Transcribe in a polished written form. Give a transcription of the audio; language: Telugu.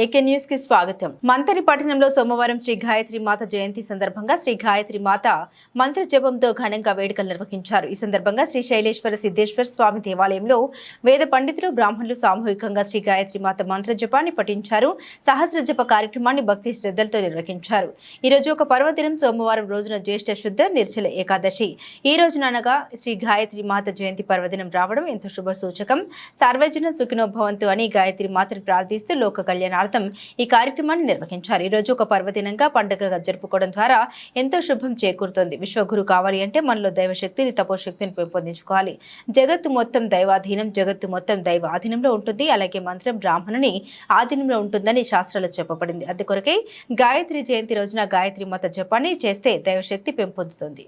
ఏకే న్యూస్ కి స్వాగతం. మంతరి పట్టణంలో సోమవారం శ్రీ గాయత్రి మాత జయంతి సందర్భంగా శ్రీ గాయత్రి మాత మంత్ర జపంతో ఘనంగా వేడుకలు నిర్వహించారు. ఈ సందర్భంగా శ్రీ శైలేశ్వర సిద్ధేశ్వర స్వామి దేవాలయంలో వేద పండితులు బ్రాహ్మణులు సామూహికంగా శ్రీ గాయత్రి మాత మంత్ర జపాన్ని పఠించారు. సహస్ర జప కార్యక్రమాన్ని భక్తి శ్రద్ధలతో నిర్వహించారు. ఈ రోజు ఒక పర్వదినం సోమవారం రోజున జ్యేష్ఠ శుద్ధ నిర్జల ఏకాదశి. ఈ రోజున అనగా శ్రీ గాయత్రి మాత జయంతి పర్వదినం రావడం ఎంతో శుభ సూచకం. సర్వజన సుఖినోభవంతు అని గాయత్రి మాతను ప్రార్థిస్తూ లోక కళ్యాణ ఈ కార్యక్రమాన్ని నిర్వహించారు. ఈ రోజు ఒక పర్వదినంగా పండుగగా జరుపుకోవడం ద్వారా ఎంతో శుభం చేకూరుతోంది. విశ్వగురు కావాలి అంటే మనలో దైవశక్తిని తపోశక్తిని పెంపొందించుకోవాలి. జగత్తు మొత్తం దైవాధీనం, జగత్తు మొత్తం దైవ ఆధీనంలో ఉంటుంది. అలాగే మంత్రం బ్రాహ్మణుని ఆధీనంలో ఉంటుందని శాస్త్రాలు చెప్పబడింది. అందుకొరకే గాయత్రి జయంతి రోజున గాయత్రి మాత జపాన్ని చేస్తే దైవశక్తి పెంపొందుతుంది.